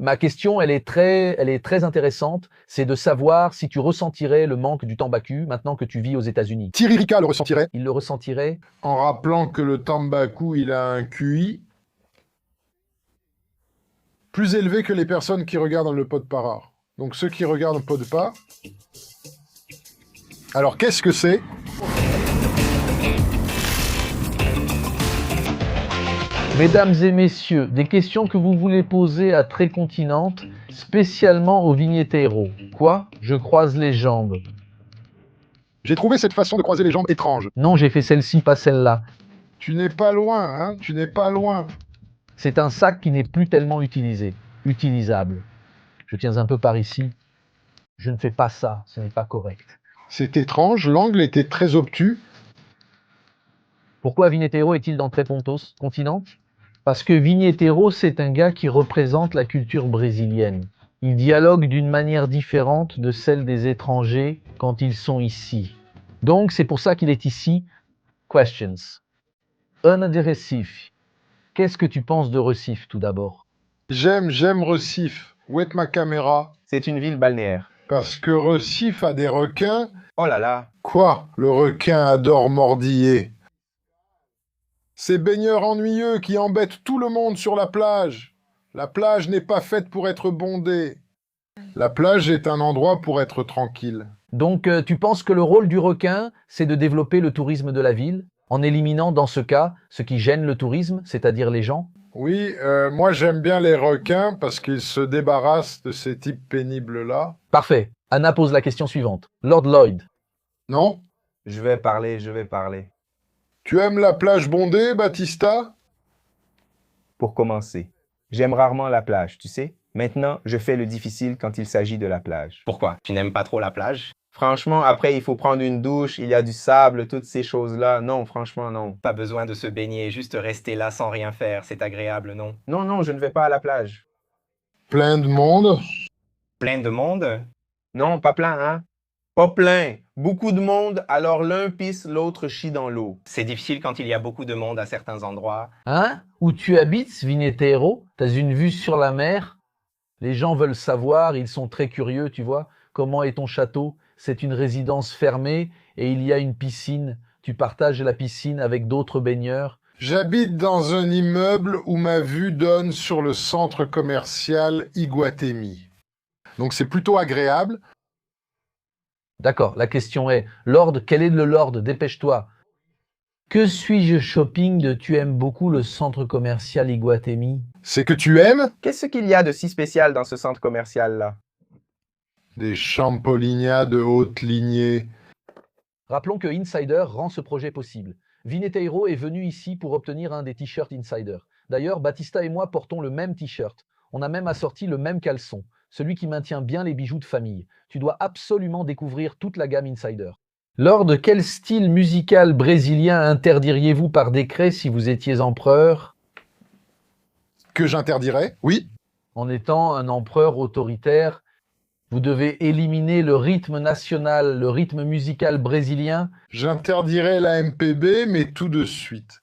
Ma question, elle est très intéressante. C'est de savoir si tu ressentirais le manque du tambacu maintenant que tu vis aux États-Unis. Thierry Ricard le ressentirait Il le ressentirait? en rappelant que le Tambacoue, il a un QI plus élevé que les personnes qui regardent le Pod-Pas. Donc ceux qui regardent Pod-Pas. Alors qu'est-ce que c'est? Mesdames et messieurs, des questions que vous voulez poser à Très Continente, spécialement au Vigneteiro. Quoi? Je croise les jambes. J'ai trouvé cette façon de croiser les jambes étrange. Non, j'ai fait celle-ci, pas celle-là. Tu n'es pas loin, hein? Tu n'es pas loin. C'est un sac qui n'est plus tellement utilisable. Je tiens un peu par ici. Je ne fais pas ça, ce n'est pas correct. C'est étrange, l'angle était très obtus. Pourquoi Vigneteiro est-il dans Très Continente? Parce que Vigneteiro, c'est un gars qui représente la culture brésilienne. Il dialogue d'une manière différente de celle des étrangers quand ils sont ici. Donc, c'est pour ça qu'il est ici. Questions. Ana de Recife. Qu'est-ce que tu penses de Recife, tout d'abord? J'aime Recife. Où est ma caméra? C'est une ville balnéaire. Parce que Recife a des requins. Oh là là. Quoi? Le requin adore mordiller. Ces baigneurs ennuyeux qui embêtent tout le monde sur la plage. La plage n'est pas faite pour être bondée. La plage est un endroit pour être tranquille. Donc, tu penses que le rôle du requin, c'est de développer le tourisme de la ville, en éliminant, dans ce cas, ce qui gêne le tourisme, c'est-à-dire les gens? Oui, moi j'aime bien les requins parce qu'ils se débarrassent de ces types pénibles-là. Parfait. Anna pose la question suivante. Lord Lloyd. Non? Je vais parler. Tu aimes la plage bondée, Batista? Pour commencer, j'aime rarement la plage, tu sais. Maintenant, je fais le difficile quand il s'agit de la plage. Pourquoi? Tu n'aimes pas trop la plage? Franchement, après, il faut prendre une douche, il y a du sable, toutes ces choses-là. Non, franchement, non. Pas besoin de se baigner, juste rester là sans rien faire, c'est agréable, non? Non, je ne vais pas à la plage. Plein de monde. Plein de monde? Non, pas plein, hein? Pas plein. Beaucoup de monde, alors l'un pisse, l'autre chie dans l'eau. C'est difficile quand il y a beaucoup de monde à certains endroits. Hein? Où tu habites, Vigneteiro? T'as une vue sur la mer? Les gens veulent savoir, ils sont très curieux, tu vois. Comment est ton château? C'est une résidence fermée et il y a une piscine. Tu partages la piscine avec d'autres baigneurs. J'habite dans un immeuble où ma vue donne sur le centre commercial Iguatemi. Donc c'est plutôt agréable. D'accord, la question est, Lord, quel est le Lord? Dépêche-toi. Que suis-je shopping de tu aimes beaucoup le centre commercial Iguatemi? C'est que tu aimes Qu'est-ce qu'il y a de si spécial dans ce centre commercial-là? des champolinias de haute lignée. Rappelons que Insider rend ce projet possible. Vigneteiro est venu ici pour obtenir un des t-shirts Insider. D'ailleurs, Batista et moi portons le même t-shirt. On a même assorti le même caleçon, celui qui maintient bien les bijoux de famille. Tu dois absolument découvrir toute la gamme Insider. Lors de quel style musical brésilien interdiriez-vous par décret si vous étiez empereur? Que j'interdirais? Oui. En étant un empereur autoritaire, vous devez éliminer le rythme national, le rythme musical brésilien. J'interdirais la MPB, mais tout de suite.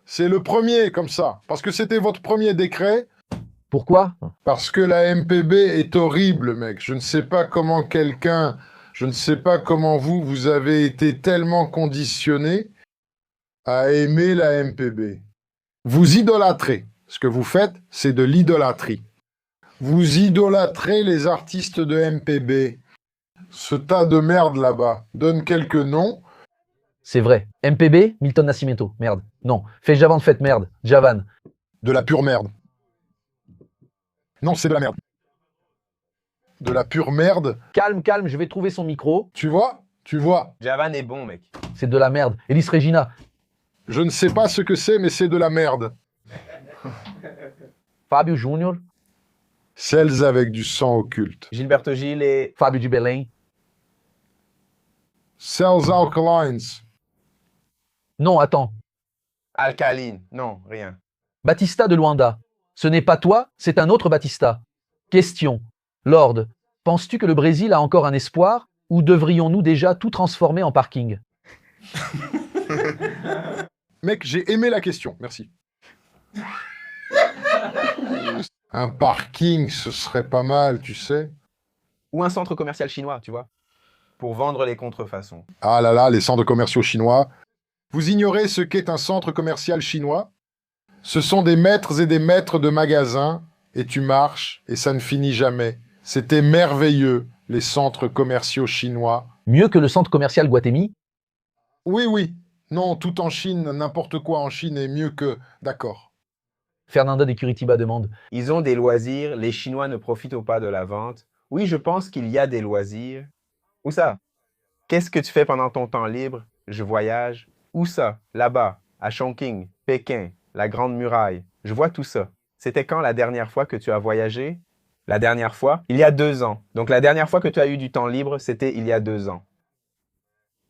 C'est le premier, comme ça. Parce que c'était votre premier décret. Pourquoi? Parce que la MPB est horrible, mec. Je ne sais pas comment vous avez été tellement conditionné à aimer la MPB. Vous idolâtrez. Ce que vous faites, c'est de l'idolâtrie. Vous idolâtrez les artistes de MPB. Ce tas de merde là-bas. Donne quelques noms. C'est vrai. MPB, Milton Nascimento. Merde. Non. Fais Javan Fête, merde. Javan. De la pure merde. Non, c'est de la merde. De la pure merde. Calme, je vais trouver son micro. Tu vois? Javan est bon, mec. C'est de la merde. Elis Regina. Je ne sais pas ce que c'est, mais c'est de la merde. Fábio Júnior. Celles avec du sang occulte. Gilberto Gil et... Fábio de Belém. Cells alkalines. Non, attends. Alcaline. Non, rien. Batista de Luanda. Ce n'est pas toi, c'est un autre Batista. Question. Lord, penses-tu que le Brésil a encore un espoir ou devrions-nous déjà tout transformer en parking? Mec, j'ai aimé la question, merci. Un parking, ce serait pas mal, tu sais. Ou un centre commercial chinois, tu vois, pour vendre les contrefaçons. Ah là là, les centres commerciaux chinois. Vous ignorez ce qu'est un centre commercial chinois? Ce sont des maîtres et des maîtres de magasins, et tu marches, et ça ne finit jamais. C'était merveilleux, les centres commerciaux chinois. Mieux que le centre commercial Guatemi? Oui, oui. Non, tout en Chine, n'importe quoi en Chine est mieux que... D'accord. Fernanda de Curitiba demande. Ils ont des loisirs, les Chinois ne profitent pas de la vente. Oui, je pense qu'il y a des loisirs. Où ça? Qu'est-ce que tu fais pendant ton temps libre? Je voyage. Où ça? Là-bas, à Chongqing, Pékin, la Grande Muraille. Je vois tout ça. C'était quand la dernière fois que tu as voyagé? La dernière fois? Il y a 2 ans. Donc la dernière fois que tu as eu du temps libre, c'était il y a 2 ans.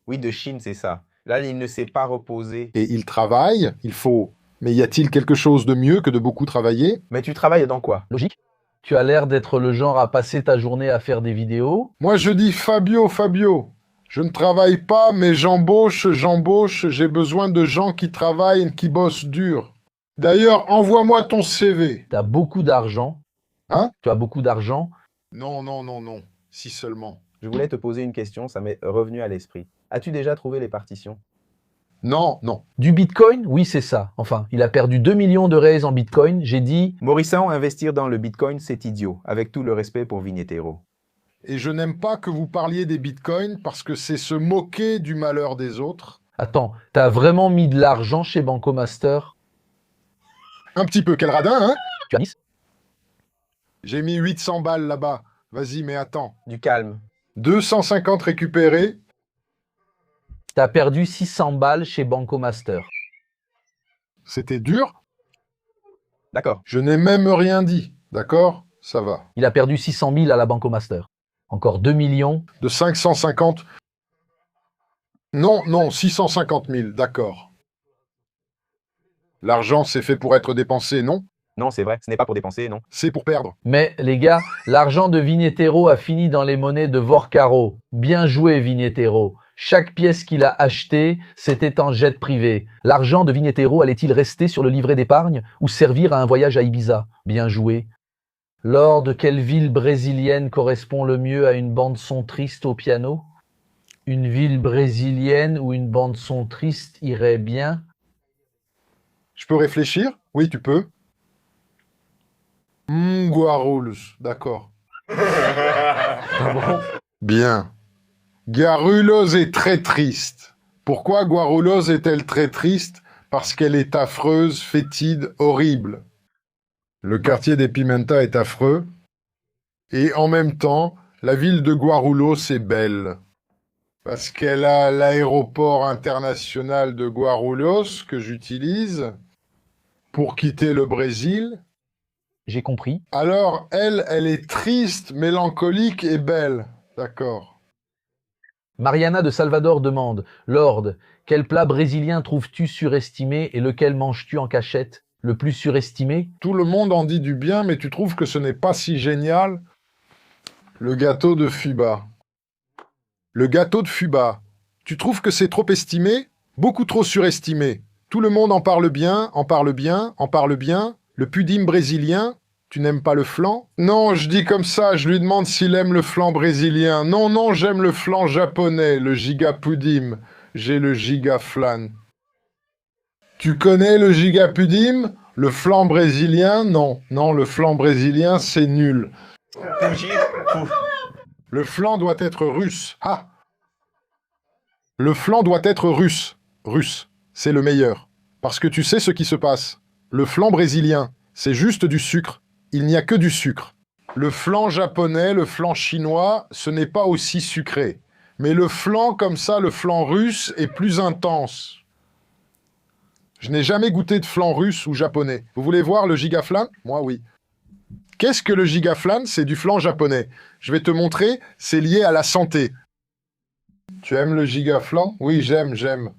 Oui, de Chine, c'est ça. Là, il ne s'est pas reposé. Et il travaille, il faut... Mais y a-t-il quelque chose de mieux que de beaucoup travailler? Mais tu travailles dans quoi? Logique. Tu as l'air d'être le genre à passer ta journée à faire des vidéos. Moi, je dis Fabio, Fabio. Je ne travaille pas, mais j'embauche, j'ai besoin de gens qui travaillent, qui bossent dur. D'ailleurs, envoie-moi ton CV. Tu as beaucoup d'argent. Hein? Tu as beaucoup d'argent. Non, non, non, non. Si seulement. Je voulais te poser une question, ça m'est revenu à l'esprit. As-tu déjà trouvé les partitions? Non, non. Du Bitcoin? Oui, c'est ça. Enfin, il a perdu 2 millions de raise en Bitcoin. J'ai dit... Morisson, investir dans le Bitcoin, c'est idiot, avec tout le respect pour Vignetero. Et je n'aime pas que vous parliez des bitcoins parce que c'est se moquer du malheur des autres. Attends, t'as vraiment mis de l'argent chez Banco Master? Un petit peu, quel radin, hein? Tu as 10? J'ai mis 800 balles là-bas. Vas-y, mais attends. Du calme. 250 récupérés. T'as perdu 600 balles chez Banco Master. C'était dur. D'accord. Je n'ai même rien dit. D'accord? Ça va. Il a perdu 600 000 à la Banco Master. Encore 2 millions. De 550. Non, non, 650 000, d'accord. L'argent, c'est fait pour être dépensé, non? Non, c'est vrai, ce n'est pas pour dépenser, non. C'est pour perdre. Mais les gars, l'argent de Vignetero a fini dans les monnaies de Vorcaro. Bien joué Vignetero. Chaque pièce qu'il a achetée, c'était en jet privé. L'argent de Vignetero allait-il rester sur le livret d'épargne ou servir à un voyage à Ibiza? Bien joué. Lors de quelle ville brésilienne correspond le mieux à une bande-son triste au piano? Une ville brésilienne où une bande-son triste irait bien? Je peux réfléchir? Oui, tu peux. Guarulhos, d'accord. Ah bon? Bien. Guarulhos est très triste. Pourquoi Guarulhos est-elle très triste? Parce qu'elle est affreuse, fétide, horrible. Le quartier des Pimenta est affreux. Et en même temps, la ville de Guarulhos est belle. Parce qu'elle a l'aéroport international de Guarulhos que j'utilise pour quitter le Brésil. J'ai compris. Alors, elle est triste, mélancolique et belle. D'accord. Mariana de Salvador demande « Lord, quel plat brésilien trouves-tu surestimé et lequel manges-tu en cachette? Le plus surestimé? Tout le monde en dit du bien, mais tu trouves que ce n'est pas si génial? Le gâteau de Fuba. Le gâteau de Fuba. Tu trouves que c'est trop estimé? Beaucoup trop surestimé. Tout le monde en parle bien, en parle bien, en parle bien. Le pudim brésilien, tu n'aimes pas le flan? Non, je dis comme ça, je lui demande s'il aime le flan brésilien. Non, non, j'aime le flan japonais, le giga pudim. J'ai le giga flan. Tu connais le giga pudim? Le flan brésilien? Non, non, le flan brésilien, c'est nul. Le flan doit être russe. Ah! Le flan doit être russe. Russe, c'est le meilleur. Parce que tu sais ce qui se passe. Le flan brésilien, c'est juste du sucre. Il n'y a que du sucre. Le flan japonais, le flan chinois, ce n'est pas aussi sucré. Mais le flan comme ça, le flan russe, est plus intense. Je n'ai jamais goûté de flan russe ou japonais. Vous voulez voir le gigaflan? Moi, oui. Qu'est-ce que le gigaflan? C'est du flan japonais. Je vais te montrer, c'est lié à la santé. Tu aimes le gigaflan? Oui, j'aime.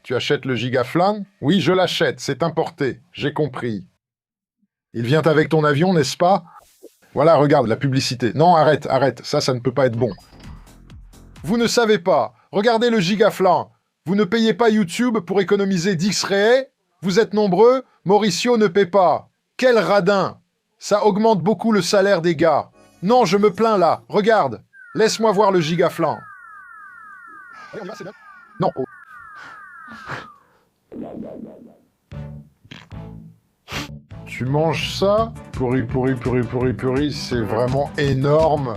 Tu achètes le gigaflan? Oui, je l'achète, c'est importé. J'ai compris. Il vient avec ton avion, n'est-ce pas? Voilà, regarde, la publicité. Non, arrête, ça ne peut pas être bon. Vous ne savez pas. Regardez le gigaflan. Vous ne payez pas YouTube pour économiser 10 raies? Vous êtes nombreux? Mauricio ne paie pas. Quel radin! Ça augmente beaucoup le salaire des gars. Non, je me plains là. Regarde. Laisse-moi voir le gigaflan. Non. Oh. Tu manges ça? Pourri, c'est vraiment énorme.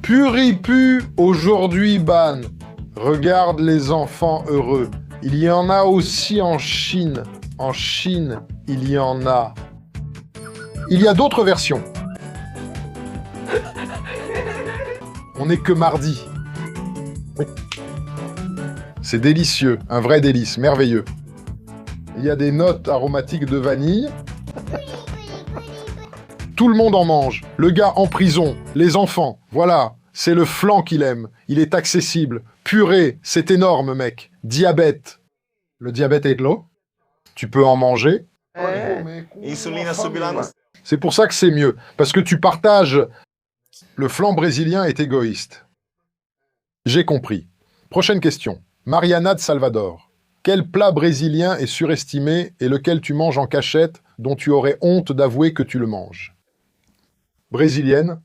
Puripu, aujourd'hui ban. Regarde les enfants heureux. Il y en a aussi en Chine. En Chine, il y en a. Il y a d'autres versions. On n'est que mardi. C'est délicieux, un vrai délice, merveilleux. Il y a des notes aromatiques de vanille. Tout le monde en mange. Le gars en prison, les enfants, voilà. C'est le flan qu'il aime. Il est accessible. Purée, c'est énorme, mec. Diabète. Le diabète est low. Tu peux en manger. C'est pour ça que c'est mieux. Parce que tu partages. Le flan brésilien est égoïste. J'ai compris. Prochaine question. Mariana de Salvador. Quel plat brésilien est surestimé et lequel tu manges en cachette dont tu aurais honte d'avouer que tu le manges? Brésilienne.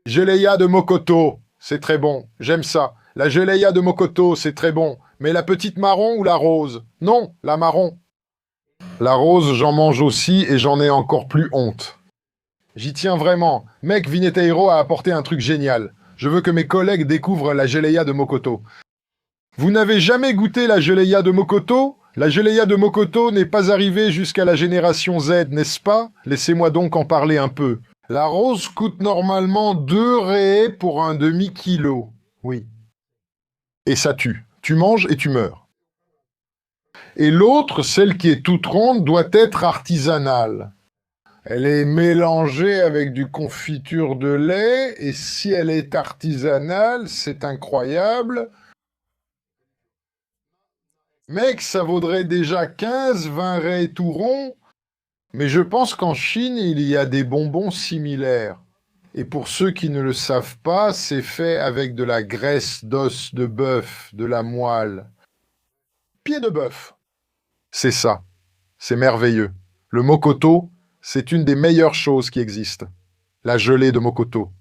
Geleia de Mokoto, c'est très bon. J'aime ça. La geleia de Mokoto, c'est très bon. Mais la petite marron ou la rose? Non, la marron. La rose, j'en mange aussi et j'en ai encore plus honte. J'y tiens vraiment. Mec, Vineteiro a apporté un truc génial. Je veux que mes collègues découvrent la geleia de Mokoto. Vous n'avez jamais goûté la geleia de Mokoto? La geleia de Mokoto n'est pas arrivée jusqu'à la génération Z, n'est-ce pas? Laissez-moi donc en parler un peu. La rose coûte normalement 2 réés pour un demi-kilo. Oui. Et ça tue. Tu manges et tu meurs. Et l'autre, celle qui est toute ronde, doit être artisanale. Elle est mélangée avec du confiture de lait, et si elle est artisanale, c'est incroyable. Mec, ça vaudrait déjà 15-20 raies tout rond. Mais je pense qu'en Chine, il y a des bonbons similaires. Et pour ceux qui ne le savent pas, c'est fait avec de la graisse d'os de bœuf, de la moelle. Pied de bœuf. C'est ça. C'est merveilleux. Le mokoto, c'est une des meilleures choses qui existent. La gelée de mokoto.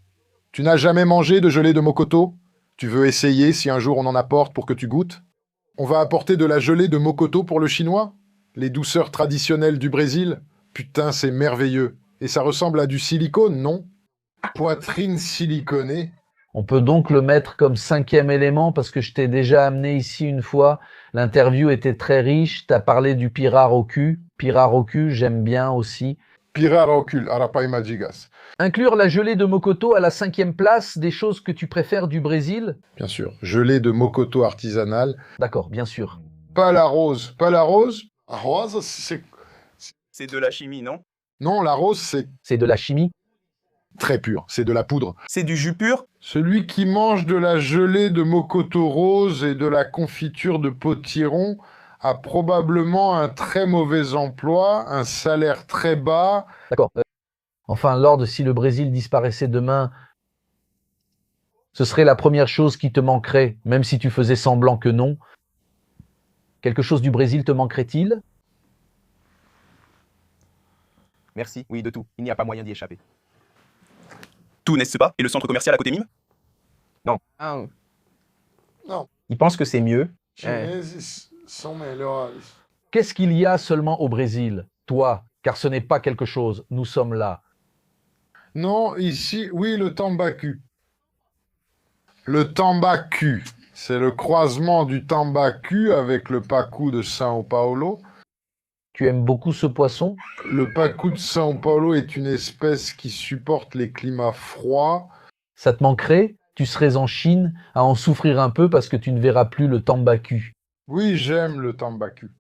Tu n'as jamais mangé de gelée de mokoto? Tu veux essayer si un jour on en apporte pour que tu goûtes? On va apporter de la gelée de mokoto pour le chinois? Les douceurs traditionnelles du Brésil? Putain, c'est merveilleux. Et ça ressemble à du silicone, non? Poitrine siliconée. On peut donc le mettre comme 5e élément parce que je t'ai déjà amené ici une fois. L'interview était très riche. T'as parlé du pirare au cul. Pirare au cul, j'aime bien aussi. Pirare au cul, arapai magigas. Inclure la gelée de mokoto à la 5e place des choses que tu préfères du Brésil? Bien sûr. Gelée de mokoto artisanale. D'accord, bien sûr. Pas la rose. Pas la rose? La rose, c'est... C'est de la chimie, non? Non, la rose, c'est C'est de la chimie? très pur. C'est de la poudre. C'est du jus pur? Celui qui mange de la gelée de mokoto rose et de la confiture de potiron a probablement un très mauvais emploi, un salaire très bas. D'accord. Enfin, Lord, si le Brésil disparaissait demain, ce serait la première chose qui te manquerait, même si tu faisais semblant que non. Quelque chose du Brésil te manquerait-il? Merci, oui, de tout. Il n'y a pas moyen d'y échapper. Tout, n'est-ce pas? Et le centre commercial à côté mime? Non. Ah. Non. Il pense que c'est mieux. Sont melhores. Qu'est-ce qu'il y a seulement au Brésil? Toi, car ce n'est pas quelque chose, nous sommes là. Non, ici, oui, le tambacu. Le tambacu, c'est le croisement du tambacu avec le pacu de São Paulo. Tu aimes beaucoup ce poisson? Le pacu de São Paulo est une espèce qui supporte les climats froids. Ça te manquerait? Tu serais en Chine à en souffrir un peu parce que tu ne verras plus le tambacu. Oui, j'aime le tambacu.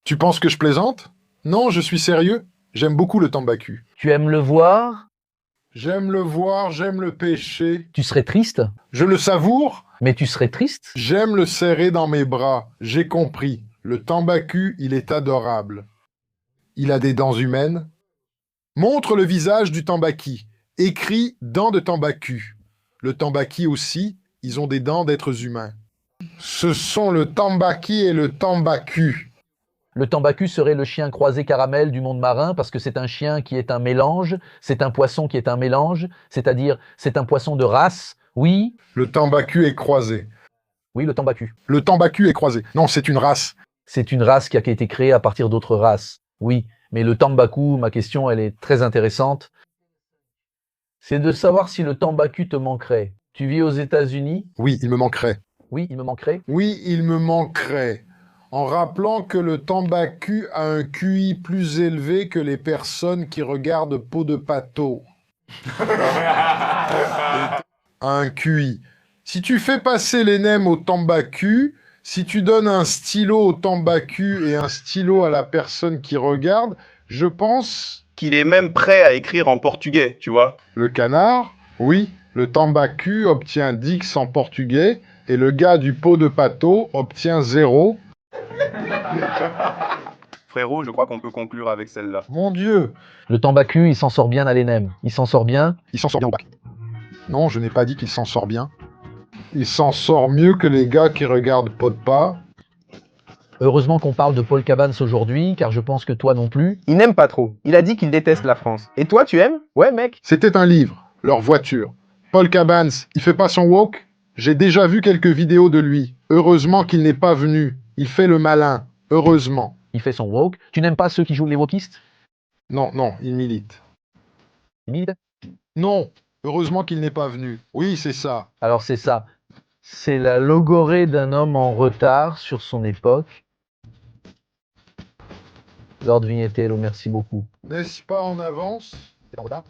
Tu penses que je plaisante? Non, je suis sérieux. J'aime beaucoup le tambacu. Tu aimes le voir? J'aime le voir, j'aime le pêcher. Tu serais triste? Je le savoure. Mais tu serais triste? J'aime le serrer dans mes bras. J'ai compris. Le tambacu, il est adorable. Il a des dents humaines. Montre le visage du tambaki. Écrit dents de tambacu. Le tambaki aussi, ils ont des dents d'êtres humains. Ce sont le tambaki et le tambacu. Le tambacu serait le chien croisé caramel du monde marin parce que c'est un chien qui est un mélange, c'est un poisson qui est un mélange, c'est-à-dire c'est un poisson de race. Oui, Le tambacu est croisé. oui, le tambacu. Le tambacu est croisé. Non, c'est une race. C'est une race qui a été créée à partir d'autres races. Oui, mais le tambacu, ma question, elle est très intéressante. C'est de savoir si le tambacu te manquerait. Tu vis aux États-Unis? Oui, il me manquerait. Oui, il me manquerait. Oui, il me manquerait. En rappelant que le tambacu a un QI plus élevé que les personnes qui regardent Peau de Pâteau. Un QI. Si tu fais passer les nems au tambacu, si tu donnes un stylo au tambacu et un stylo à la personne qui regarde, je pense... Qu'il est même prêt à écrire en portugais, tu vois. Le canard, oui, le tambacu obtient 10 en portugais et le gars du Pot de Pâteau obtient 0. Frérot, je crois qu'on peut conclure avec celle-là. Mon Dieu, Le tambacu, il s'en sort bien à l'ENEM. Il s'en sort bien. il s'en sort bien au bac. Non, je n'ai pas dit qu'il s'en sort bien. Il s'en sort mieux que les gars qui regardent Pot de Pas. Heureusement qu'on parle de Paul Cabanes aujourd'hui, car je pense que toi non plus. Il n'aime pas trop. Il a dit qu'il déteste la France. Et toi, tu aimes? Ouais, mec. C'était un livre, leur voiture. Paul Cabanes, il fait pas son walk? J'ai déjà vu quelques vidéos de lui. Heureusement qu'il n'est pas venu. Il fait le malin. Heureusement. Il fait son woke. Tu n'aimes pas ceux qui jouent les wokistes? Non, non, il milite. Timide. Non, heureusement qu'il n'est pas venu. Oui, c'est ça. Alors c'est ça. C'est la logorée d'un homme en retard sur son époque. Lord Vignettello, merci beaucoup. N'est-ce pas en avance? C'est en retard.